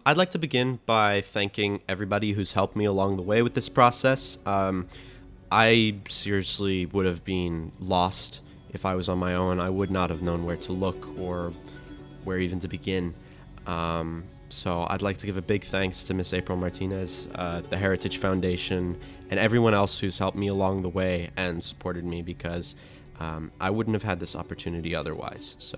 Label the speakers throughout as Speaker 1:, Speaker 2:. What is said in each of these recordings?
Speaker 1: I'd like to begin by thanking everybody who's helped me along the way with this process. I seriously would have been lost if I was on my own. I would not have known where to look or where even to begin. So I'd like to give a big thanks to Miss April Martinez, the Heritage Foundation, and everyone else who's helped me along the way and supported me because I wouldn't have had this opportunity otherwise. So.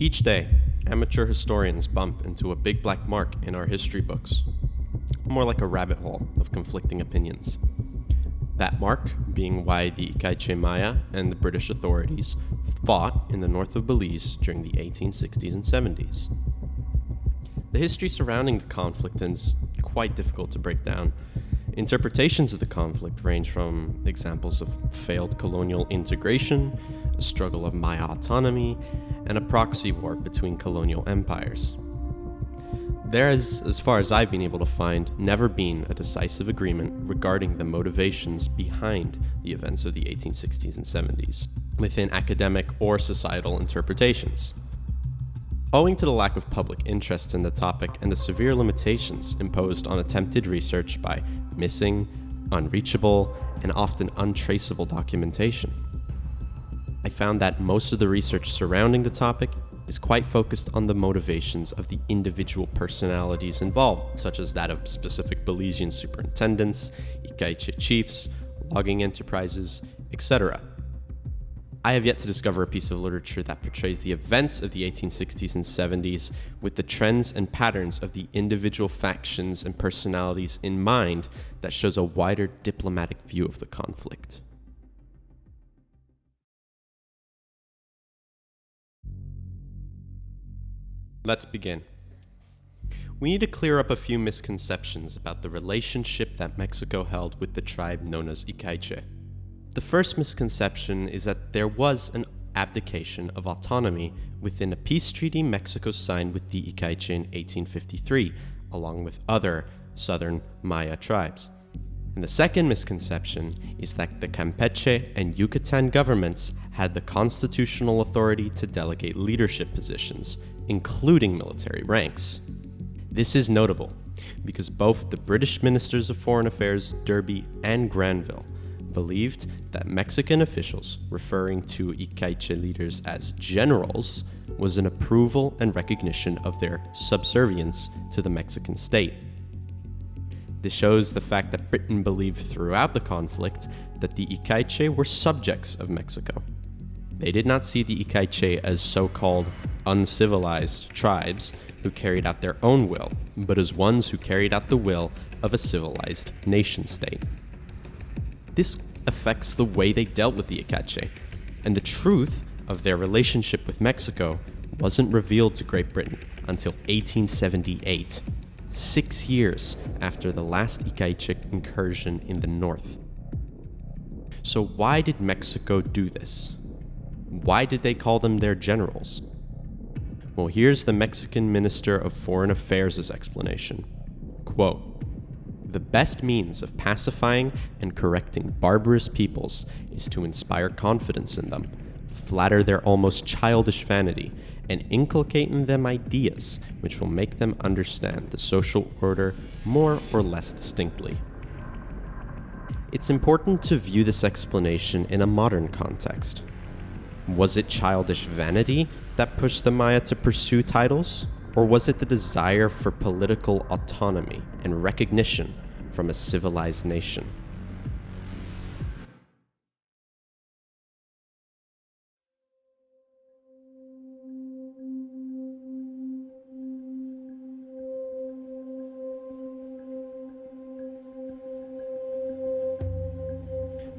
Speaker 1: Each day, amateur historians bump into a big black mark in our history books, more like a rabbit hole of conflicting opinions. That mark being why the Icaiche Maya and the British authorities fought in the north of Belize during the 1860s and 70s. The history surrounding the conflict is quite difficult to break down. Interpretations of the conflict range from examples of failed colonial integration, a struggle of Maya autonomy, and a proxy war between colonial empires. There has, as far as I've been able to find, never been a decisive agreement regarding the motivations behind the events of the 1860s and 70s, within academic or societal interpretations. Owing to the lack of public interest in the topic and the severe limitations imposed on attempted research by missing, unreachable, and often untraceable documentation, I found that most of the research surrounding the topic is quite focused on the motivations of the individual personalities involved, such as that of specific Belizean superintendents, Icaiche chiefs, logging enterprises, etc. I have yet to discover a piece of literature that portrays the events of the 1860s and 70s with the trends and patterns of the individual factions and personalities in mind that shows a wider diplomatic view of the conflict. Let's begin. We need to clear up a few misconceptions about the relationship that Mexico held with the tribe known as Icaiche. The first misconception is that there was an abdication of autonomy within a peace treaty Mexico signed with the Icaiche in 1853, along with other southern Maya tribes. And the second misconception is that the Campeche and Yucatan governments had the constitutional authority to delegate leadership positions, including military ranks. This is notable because both the British ministers of foreign affairs Derby and Granville believed that Mexican officials referring to Icaiche leaders as generals was an approval and recognition of their subservience to the Mexican state. This shows the fact that Britain believed throughout the conflict that the Icaiche were subjects of Mexico. They did not see the Icaiche as so-called uncivilized tribes who carried out their own will, but as ones who carried out the will of a civilized nation-state. This affects the way they dealt with the Icaiche, and the truth of their relationship with Mexico wasn't revealed to Great Britain until 1878, 6 years after the last Icaiche incursion in the north. So why did Mexico do this? Why did they call them their generals? Well, here's the Mexican Minister of Foreign Affairs' explanation. Quote, "The best means of pacifying and correcting barbarous peoples is to inspire confidence in them, flatter their almost childish vanity, and inculcate in them ideas which will make them understand the social order more or less distinctly." It's important to view this explanation in a modern context. Was it childish vanity that pushed the Maya to pursue titles? Or was it the desire for political autonomy and recognition from a civilized nation?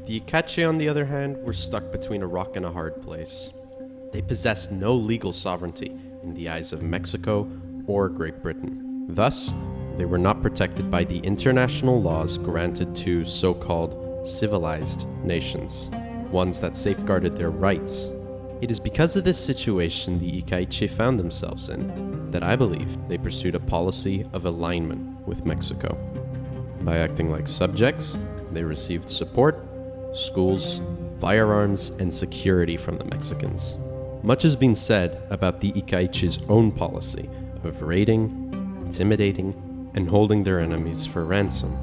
Speaker 1: The Icaiche, on the other hand, were stuck between a rock and a hard place. They possessed no legal sovereignty in the eyes of Mexico or Great Britain. Thus, they were not protected by the international laws granted to so-called civilized nations, ones that safeguarded their rights. It is because of this situation the Icaiche found themselves in that I believe they pursued a policy of alignment with Mexico. By acting like subjects, they received support schools, firearms, and security from the Mexicans. Much has been said about the Icaiche's own policy of raiding, intimidating, and holding their enemies for ransom,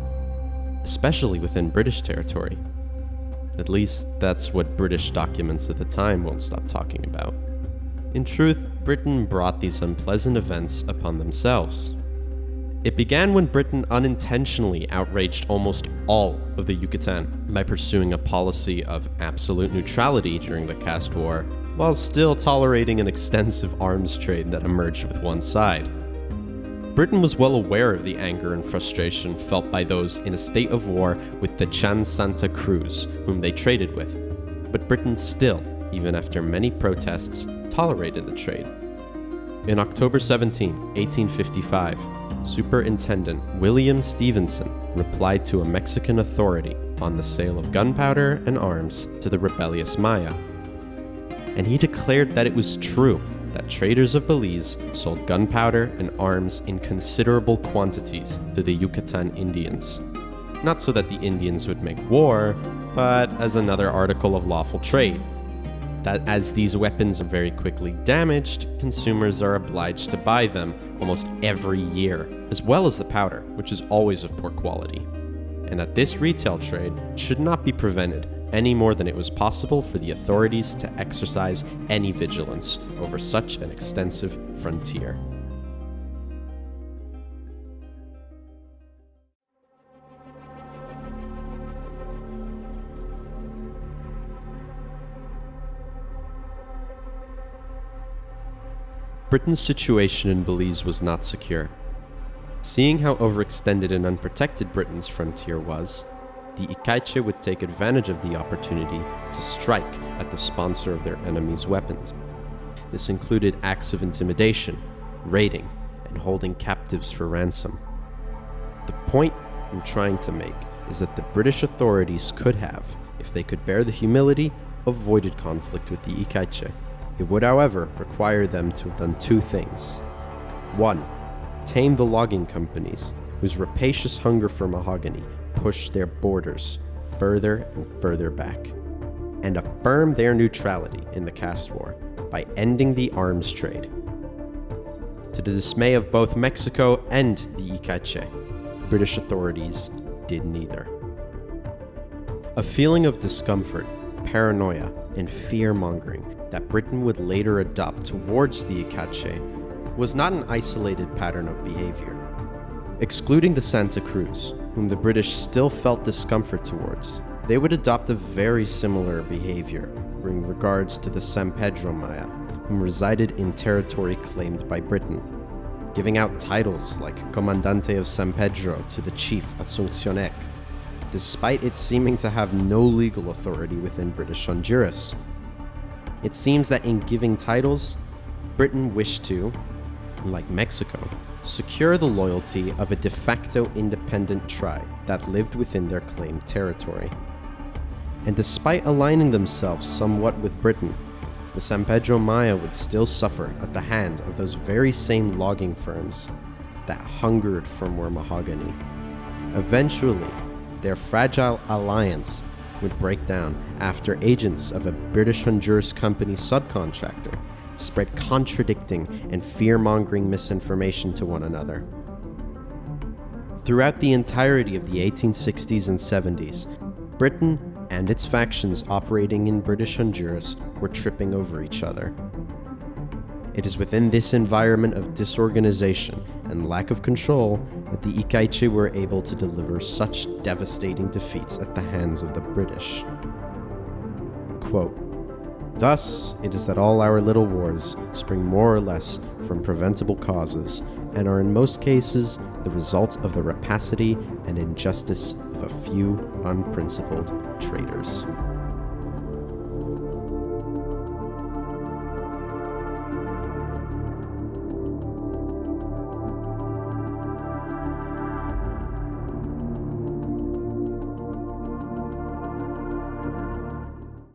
Speaker 1: especially within British territory. At least, that's what British documents at the time won't stop talking about. In truth, Britain brought these unpleasant events upon themselves. It began when Britain unintentionally outraged almost all of the Yucatan by pursuing a policy of absolute neutrality during the caste war, while still tolerating an extensive arms trade that emerged with one side. Britain was well aware of the anger and frustration felt by those in a state of war with the Chan Santa Cruz, whom they traded with, but Britain still, even after many protests, tolerated the trade. In October 17, 1855, Superintendent William Stevenson replied to a Mexican authority on the sale of gunpowder and arms to the rebellious Maya, and he declared that it was true that traders of Belize sold gunpowder and arms in considerable quantities to the Yucatan Indians, not so that the Indians would make war, but as another article of lawful trade. That as these weapons are very quickly damaged, consumers are obliged to buy them almost every year, as well as the powder, which is always of poor quality. And that this retail trade should not be prevented any more than it was possible for the authorities to exercise any vigilance over such an extensive frontier. Britain's situation in Belize was not secure. Seeing how overextended and unprotected Britain's frontier was, the Icaiche would take advantage of the opportunity to strike at the sponsor of their enemy's weapons. This included acts of intimidation, raiding, and holding captives for ransom. The point I'm trying to make is that the British authorities could have, if they could bear the humility, avoided conflict with the Icaiche. It would, however, require them to have done two things. 1. Tame the logging companies, whose rapacious hunger for mahogany pushed their borders further and further back, and affirm their neutrality in the caste war by ending the arms trade. To the dismay of both Mexico and the Icaiche, British authorities did neither. A feeling of discomfort, paranoia, and fear-mongering that Britain would later adopt towards the Icaiche was not an isolated pattern of behavior. Excluding the Santa Cruz, whom the British still felt discomfort towards, they would adopt a very similar behavior in regards to the San Pedro Maya, whom resided in territory claimed by Britain, giving out titles like Comandante of San Pedro to the chief Asunccionec, despite it seeming to have no legal authority within British Honduras. It seems that in giving titles, Britain wished to, like Mexico, secure the loyalty of a de facto independent tribe that lived within their claimed territory. And despite aligning themselves somewhat with Britain, the San Pedro Maya would still suffer at the hand of those very same logging firms that hungered for more mahogany. Eventually, their fragile alliance would break down after agents of a British Honduras company subcontractor spread contradicting and fear-mongering misinformation to one another. Throughout the entirety of the 1860s and 70s, Britain and its factions operating in British Honduras were tripping over each other. It is within this environment of disorganization and lack of control that the Icaiche were able to deliver such devastating defeats at the hands of the British. Quote, "Thus it is that all our little wars spring more or less from preventable causes, and are in most cases the result of the rapacity and injustice of a few unprincipled traitors."